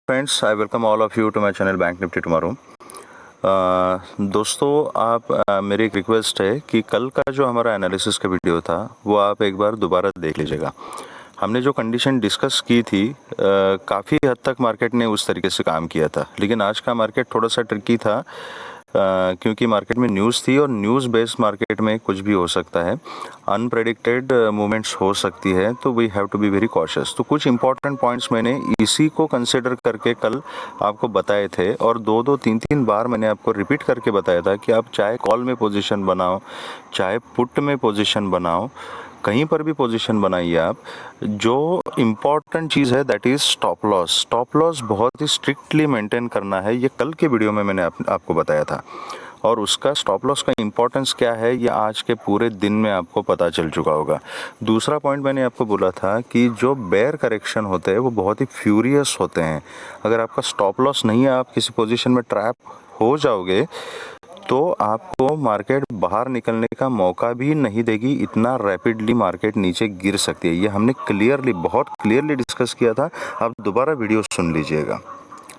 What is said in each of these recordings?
Friends, I welcome all of you to my channel bank Nifty tomorrow. दोस्तों, आप मेरी एक रिक्वेस्ट है कि कल का जो हमारा एनालिसिस का वीडियो था वो आप एक बार दोबारा देख लीजिएगा। हमने जो कंडीशन डिस्कस की थी, काफ़ी हद तक मार्केट ने उस तरीके से काम किया था, लेकिन आज का मार्केट थोड़ा सा ट्रिकी था क्योंकि मार्केट में न्यूज़ थी और न्यूज़ बेस्ड मार्केट में कुछ भी हो सकता है, अनप्रेडिक्टेड मूवमेंट्स हो सकती है, तो we have to be very cautious. तो कुछ इंपॉर्टेंट पॉइंट्स मैंने इसी को कंसिडर करके कल आपको बताए थे और दो दो तीन तीन बार मैंने आपको रिपीट करके बताया था कि आप चाहे कॉल में पोजीशन बनाओ, चाहे पुट में पोजीशन बनाओ, कहीं पर भी पोजीशन बनाइए आप, जो इम्पॉर्टेंट चीज़ है that is stop loss. Stop loss बहुत ही स्ट्रिक्टली मेंटेन करना है, ये कल के वीडियो में मैंने आपको बताया था। और उसका स्टॉप लॉस का इम्पोर्टेंस क्या है ये आज के पूरे दिन में आपको पता चल चुका होगा। दूसरा पॉइंट मैंने आपको बोला था कि जो बेयर करेक्शन होते हैं वो बहुत ही फ्यूरियस होते हैं। अगर आपका स्टॉप लॉस नहीं है, आप किसी पोजीशन में ट्रैप हो जाओगे तो आपको मार्केट बाहर निकलने का मौका भी नहीं देगी, इतना रैपिडली मार्केट नीचे गिर सकती है। ये हमने बहुत क्लियरली डिस्कस किया था, आप दोबारा वीडियो सुन लीजिएगा,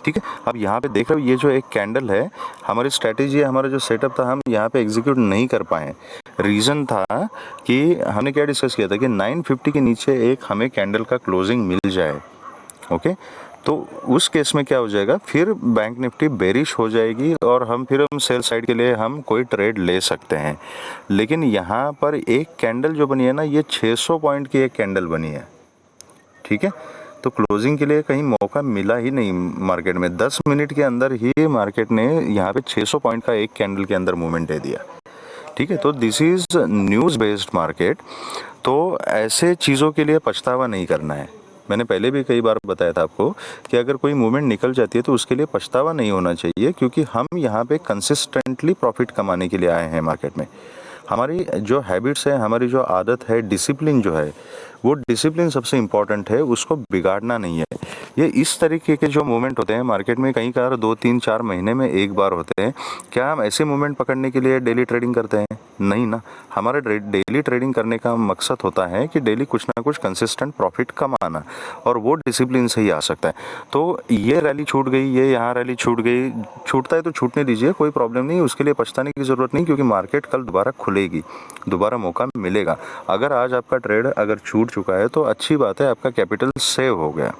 ठीक है। अब यहाँ पे देख रहे हो, ये जो एक कैंडल है, हमारी स्ट्रैटेजी है, हमारा जो सेटअप था, हम यहाँ पे एग्जीक्यूट नहीं कर पाए। रीज़न था कि हमने क्या डिस्कस किया था कि 950 के नीचे एक हमें कैंडल का क्लोजिंग मिल जाए, ओके। तो उस केस में क्या हो जाएगा, फिर बैंक निफ्टी बेरिश हो जाएगी और हम सेल साइड के लिए हम कोई ट्रेड ले सकते हैं। लेकिन यहाँ पर एक कैंडल जो बनी है ना, ये 600 पॉइंट की एक कैंडल बनी है, ठीक है। तो क्लोजिंग के लिए कहीं मौका मिला ही नहीं मार्केट में। 10 मिनट के अंदर ही मार्केट ने यहाँ पे 600 पॉइंट का एक कैंडल के अंदर मूवमेंट दे दिया, ठीक है। तो this is news based market, तो ऐसे चीज़ों के लिए पछतावा नहीं करना है। मैंने पहले भी कई बार बताया था आपको कि अगर कोई मूवमेंट निकल जाती है तो उसके लिए पछतावा नहीं होना चाहिए, क्योंकि हम यहाँ पे कंसिस्टेंटली प्रॉफिट कमाने के लिए आए हैं मार्केट में। हमारी जो हैबिट्स है, हमारी जो आदत है, डिसिप्लिन जो है, वो डिसिप्लिन सबसे इम्पॉर्टेंट है, उसको बिगाड़ना नहीं है। ये इस तरीके के जो मूवमेंट होते हैं मार्केट में, कई बार 2 3 4 महीने में एक बार होते हैं। क्या हम ऐसे मूवमेंट पकड़ने के लिए डेली ट्रेडिंग करते हैं? नहीं ना। हमारा डेली ट्रेडिंग करने का मकसद होता है कि डेली कुछ ना कुछ कंसिस्टेंट प्रॉफिट कमाना, और वो डिसिप्लिन से ही आ सकता है। तो ये रैली छूट गई, ये यहाँ रैली छूट गई, छूटता है तो छूटने दीजिए, कोई प्रॉब्लम नहीं, उसके लिए पछताने की ज़रूरत नहीं, क्योंकि मार्केट कल दोबारा खुलेगी, दोबारा मौका मिलेगा। अगर आज आपका ट्रेड अगर छूट चुका है तो अच्छी बात है, आपका कैपिटल सेव हो गया,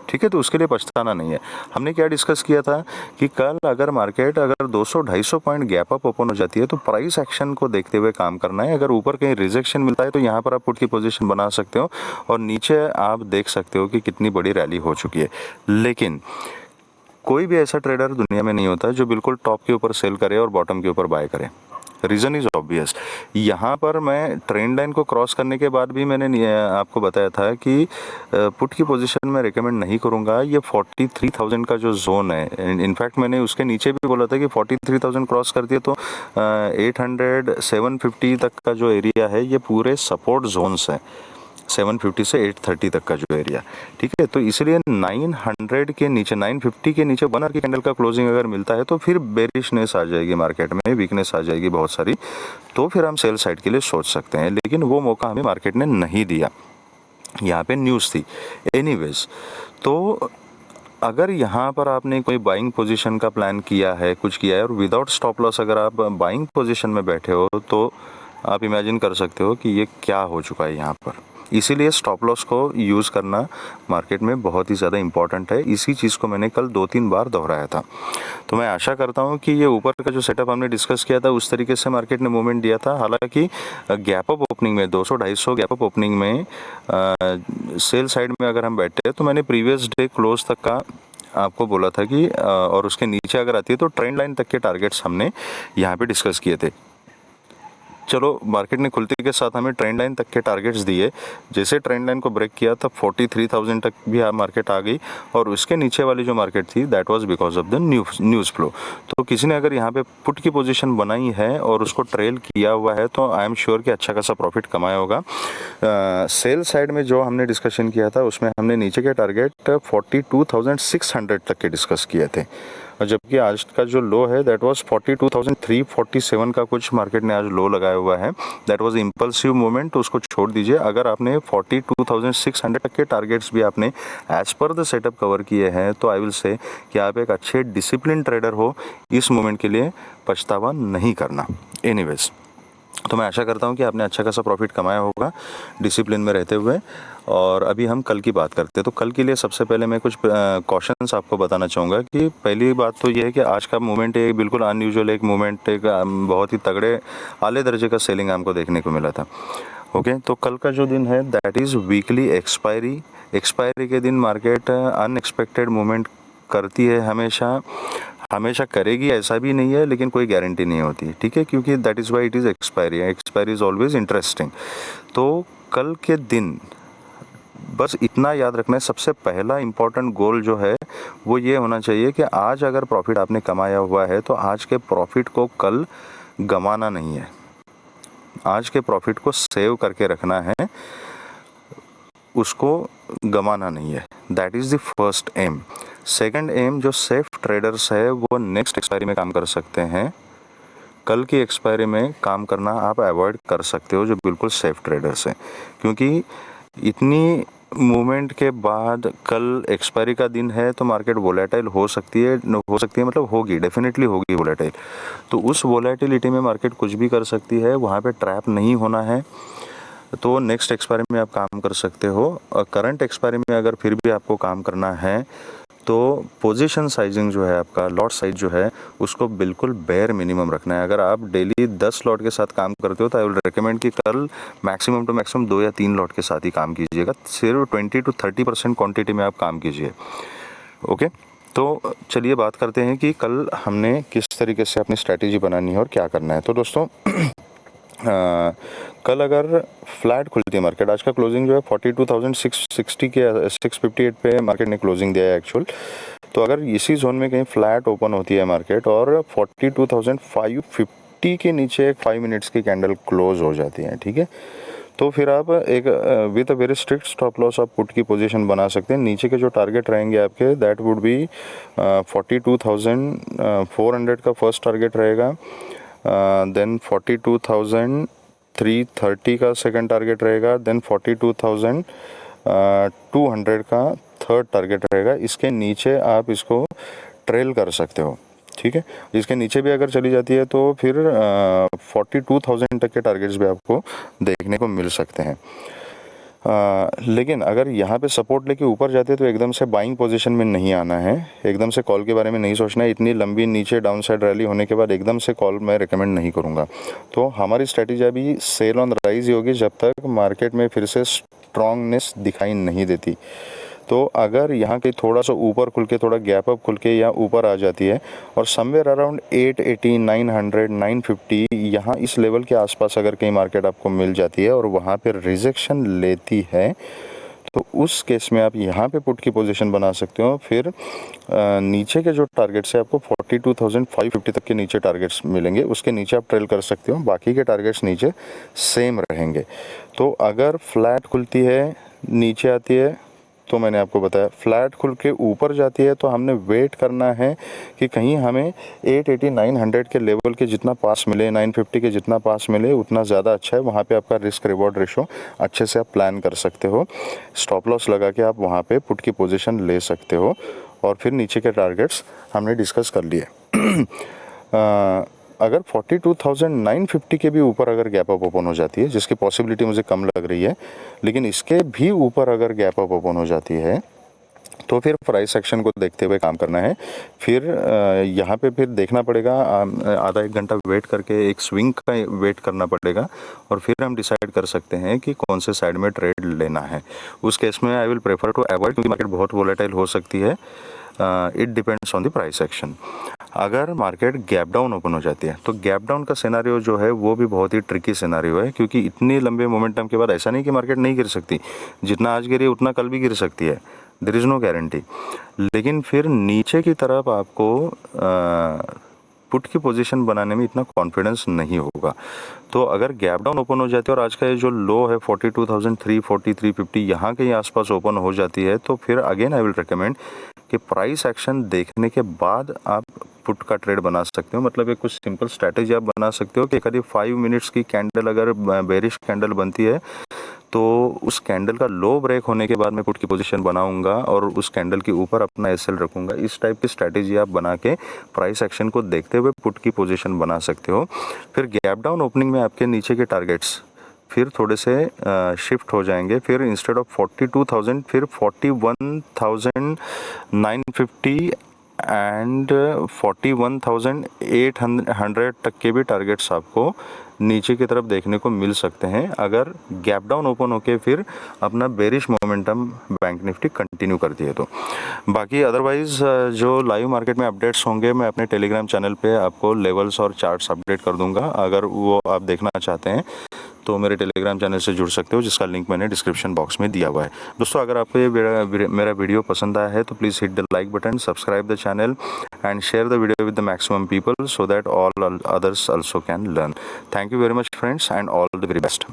ठीक है। तो उसके लिए पछताना नहीं है। हमने क्या डिस्कस किया था कि कल अगर market 200-250 point gap up open हो जाती है तो प्राइस एक्शन को देखते हुए काम करना है। अगर ऊपर कहीं रिजेक्शन मिलता है तो यहाँ पर आप पुट की पोजीशन बना सकते हो और नीचे आप देख सकते हो कि कितनी बड़ी रैली हो चुकी है। लेकिन कोई भी ऐसा ट्रेडर दुनिया में नहीं होता जो बिल्कुल टॉप के ऊपर सेल करे और बॉटम के ऊपर बाय करे। Reason is obvious. यहाँ पर मैं ट्रेंड लाइन को क्रॉस करने के बाद भी मैंने आपको बताया था कि पुट की पोजीशन में रिकमेंड नहीं करूँगा। ये 43,000 का जो जोन है, इनफैक्ट मैंने उसके नीचे भी बोला था कि 43,000 क्रॉस कर दिए तो 800 750 तक का जो एरिया है ये पूरे सपोर्ट जोन्स हैं, 750 से 830 तक का जो एरिया, ठीक है। तो इसलिए 900 के नीचे, 950 के नीचे 1 आवर की कैंडल का क्लोजिंग अगर मिलता है तो फिर बेरिशनेस आ जाएगी, मार्केट में वीकनेस आ जाएगी बहुत सारी, तो फिर हम सेल साइड के लिए सोच सकते हैं। लेकिन वो मौका हमें मार्केट ने नहीं दिया, यहाँ पे न्यूज़ थी। एनीवेज, तो अगर यहाँ पर आपने कोई बाइंग पोजीशन का प्लान किया है, कुछ किया है, और विदाउट स्टॉप लॉस अगर आप बाइंग पोजीशन में बैठे हो तो आप इमेजिन कर सकते हो कि ये क्या हो चुका है यहाँ पर। इसीलिए स्टॉप लॉस को यूज़ करना मार्केट में बहुत ही ज़्यादा इंपॉर्टेंट है। इसी चीज़ को मैंने कल 2 3 बार दोहराया था। तो मैं आशा करता हूँ कि ये ऊपर का जो सेटअप हमने डिस्कस किया था उस तरीके से मार्केट ने मूवमेंट दिया था। हालांकि गैप अप ओपनिंग में 200-250 गैप अप ओपनिंग में सेल साइड में अगर हम बैठे तो मैंने प्रीवियस डे क्लोज तक का आपको बोला था कि और उसके नीचे अगर आती है तो ट्रेंड लाइन तक के टारगेट्स हमने यहाँ पे डिस्कस किए थे। चलो, मार्केट ने खुलते के साथ हमें ट्रेंड लाइन तक के टारगेट्स दिए। जैसे ट्रेंड लाइन को ब्रेक किया तब 43,000 तक भी मार्केट आ गई, और उसके नीचे वाली जो मार्केट थी that was because of the news flow. तो किसी ने अगर यहाँ पे पुट की पोजीशन बनाई है और उसको ट्रेल किया हुआ है तो आई एम श्योर कि अच्छा खासा प्रॉफिट कमाया होगा। सेल साइड में जो हमने डिस्कशन किया था उसमें हमने नीचे के टारगेट 42,600 तक के डिस्कस किए थे। और जबकि आज का जो लो है दैट वाज 42,347 का कुछ मार्केट ने आज लो लगाया हुआ है। दैट वाज इम्पल्सिव मूवमेंट, तो उसको छोड़ दीजिए। अगर आपने 42,600 तक के टारगेट्स भी आपने as per the setup cover किए हैं तो आई विल से कि आप एक अच्छे डिसिप्लिन ट्रेडर हो, इस मूवमेंट के लिए पछतावा नहीं करना। एनीवेज, तो मैं आशा करता हूँ कि आपने अच्छा खासा प्रॉफिट कमाया होगा डिसिप्लिन में रहते हुए। और अभी हम कल की बात करते हैं। तो कल के लिए सबसे पहले मैं कुछ कॉशंस आपको बताना चाहूँगा कि पहली बात तो ये है कि आज का मूवमेंट एक बिल्कुल अनयूजुअल एक मूवमेंट, एक बहुत ही तगड़े आले दर्जे का सेलिंग हमको देखने को मिला था। ओके, तो कल का जो दिन है दैट इज़ वीकली एक्सपायरी के दिन मार्केट अनएक्सपेक्टेड मूवमेंट करती है, हमेशा करेगी ऐसा भी नहीं है, लेकिन कोई गारंटी नहीं होती, ठीक है, क्योंकि that is why it is expiry is always interesting. तो कल के दिन बस इतना याद रखना है, सबसे पहला इम्पॉर्टेंट गोल जो है वो ये होना चाहिए कि आज अगर प्रॉफिट आपने कमाया हुआ है तो आज के प्रॉफिट को कल गंवाना नहीं है, आज के प्रॉफिट को सेव करके रखना है, उसको गंवाना नहीं है। That is the first aim. Second aim, जो सेफ ट्रेडर्स है वो नेक्स्ट एक्सपायरी में काम कर सकते हैं, कल की एक्सपायरी में काम करना आप अवॉइड कर सकते हो जो बिल्कुल सेफ ट्रेडर्स हैं, क्योंकि इतनी मूवमेंट के बाद कल एक्सपायरी का दिन है तो मार्केट वोलेटाइल हो सकती है मतलब होगी, डेफिनेटली होगी वोलेटाइल। तो उस वोलेटिलिटी में मार्केट कुछ भी कर सकती है, वहाँ पे ट्रैप नहीं होना है। तो नेक्स्ट एक्सपायरी में आप काम कर सकते हो। और करंट एक्सपायरी में अगर फिर भी आपको काम करना है तो पोजीशन साइजिंग जो है आपका, लॉट साइज जो है उसको बिल्कुल बेयर मिनिमम रखना है। अगर आप डेली 10 लॉट के साथ काम करते हो तो आई विल रिकमेंड कि कल मैक्सिमम टू मैक्सिमम 2 या 3 लॉट के साथ ही काम कीजिएगा, सिर्फ 20 to 30% क्वांटिटी में आप काम कीजिए। ओके, तो चलिए बात करते हैं कि कल हमने किस तरीके से अपनी स्ट्रैटेजी बनानी है और क्या करना है। तो दोस्तों कल अगर फ्लैट खुलती है मार्केट, आज का क्लोजिंग जो है 42,660 के 658 पे मार्केट ने क्लोजिंग दिया है एक्चुअल। तो अगर इसी जोन में कहीं फ्लैट ओपन होती है मार्केट और 42,550 के नीचे एक 5 मिनट्स की कैंडल क्लोज हो जाती है, ठीक है, तो फिर आप एक with a very strict stop loss आप पुट की पोजीशन बना सकते हैं। नीचे के जो टारगेट रहेंगे आपके दैट वुड बी 42,400 का फर्स्ट टारगेट रहेगा, देन 42,330 का सेकंड टारगेट रहेगा, देन 42,200 का थर्ड टारगेट रहेगा। इसके नीचे आप इसको ट्रेल कर सकते हो, ठीक है। इसके नीचे भी अगर चली जाती है तो फिर 42,000 तक के टारगेट्स भी आपको देखने को मिल सकते हैं। लेकिन अगर यहाँ पे सपोर्ट लेके ऊपर जाते हैं तो एकदम से बाइंग पोजीशन में नहीं आना है, एकदम से कॉल के बारे में नहीं सोचना है। इतनी लंबी नीचे डाउन साइड रैली होने के बाद एकदम से कॉल मैं रिकमेंड नहीं करूँगा। तो हमारी स्ट्रैटेजी अभी सेल ऑन राइज ही होगी जब तक मार्केट में फिर से स्ट्रांगनेस दिखाई नहीं देती। तो अगर यहाँ के थोड़ा सा ऊपर खुल के, थोड़ा गैप अप खुल के या ऊपर आ जाती है और समवेयर अराउंड 880, 900, 950 यहाँ इस लेवल के आसपास अगर कहीं मार्केट आपको मिल जाती है और वहाँ पे रिजेक्शन लेती है तो उस केस में आप यहाँ पे पुट की पोजीशन बना सकते हो। फिर नीचे के जो टारगेट्स है आपको 42,550 तक के नीचे टारगेट्स मिलेंगे, उसके नीचे आप ट्रेल कर सकते हो, बाकी के टारगेट्स नीचे सेम रहेंगे। तो अगर फ्लैट खुलती है नीचे आती है तो मैंने आपको बताया, फ्लैट खुल के ऊपर जाती है तो हमने वेट करना है कि कहीं हमें 880, 900 के लेवल के जितना पास मिले, 950 के जितना पास मिले उतना ज़्यादा अच्छा है। वहाँ पे आपका रिस्क रिवॉर्ड रेशो अच्छे से आप प्लान कर सकते हो, स्टॉप लॉस लगा के आप वहाँ पे पुट की पोजीशन ले सकते हो। और फिर नीचे के टारगेट्स हमने डिस्कस कर लिए। अगर 42,950 के भी ऊपर अगर गैप अप ओपन हो जाती है, जिसकी पॉसिबिलिटी मुझे कम लग रही है, लेकिन इसके भी ऊपर अगर गैप अप ओपन हो जाती है तो फिर प्राइस एक्शन को देखते हुए काम करना है। फिर यहाँ पे फिर देखना पड़ेगा, आधा एक घंटा वेट करके एक स्विंग का वेट करना पड़ेगा और फिर हम डिसाइड कर सकते हैं कि कौन से साइड में ट्रेड लेना है। उस केस में I will prefer to avoid, क्योंकि मार्केट बहुत वोलेटाइल हो सकती है। It depends on the price action. अगर मार्केट गैप डाउन ओपन हो जाती है तो गैप डाउन का सिनेरियो जो है वो भी बहुत ही ट्रिकी सिनेरियो है, क्योंकि इतने लंबे मोमेंटम के बाद ऐसा नहीं कि मार्केट नहीं गिर सकती, जितना आज गिरी उतना कल भी गिर सकती है, देयर इज़ नो गारंटी। लेकिन फिर नीचे की तरफ आपको पुट की पोजीशन बनाने में इतना कॉन्फिडेंस नहीं होगा। तो अगर गैप डाउन ओपन हो जाती है और आज का ये जो लो है 42,340, 350 यहाँ के आसपास ओपन हो जाती है तो फिर अगेन आई विल रिकमेंड कि प्राइस एक्शन देखने के बाद आप पुट का ट्रेड बना सकते हो। मतलब एक कुछ सिंपल स्ट्रैटेजी आप बना सकते हो कि करीब 5 मिनट्स की कैंडल अगर बेरिश कैंडल बनती है तो उस कैंडल का लो ब्रेक होने के बाद मैं पुट की पोजीशन बनाऊंगा और उस कैंडल के ऊपर अपना एसएल रखूंगा। इस टाइप की स्ट्रैटेजी आप बना के प्राइस एक्शन को देखते हुए पुट की पोजीशन बना सकते हो। फिर गैप डाउन ओपनिंग में आपके नीचे के टारगेट्स फिर थोड़े से शिफ्ट हो जाएंगे। फिर इंस्टेड ऑफ 42,000 फिर 41,950 एंड 41,800 तक के भी टारगेट्स आपको नीचे की तरफ देखने को मिल सकते हैं अगर गैप डाउन ओपन होके फिर अपना bearish momentum bank Nifty continue करती है तो। बाकी अदरवाइज जो लाइव मार्केट में अपडेट्स होंगे मैं अपने टेलीग्राम चैनल पे आपको लेवल्स और चार्ट्स अपडेट कर दूंगा। अगर वो आप देखना चाहते हैं तो मेरे टेलीग्राम चैनल से जुड़ सकते हो, जिसका लिंक मैंने डिस्क्रिप्शन बॉक्स में दिया हुआ है। दोस्तों, अगर आपको ये मेरा वीडियो पसंद आया है तो please hit the like button, subscribe the channel and share the video with the maximum people so that all others also can learn. Thank you very much friends and all the very best.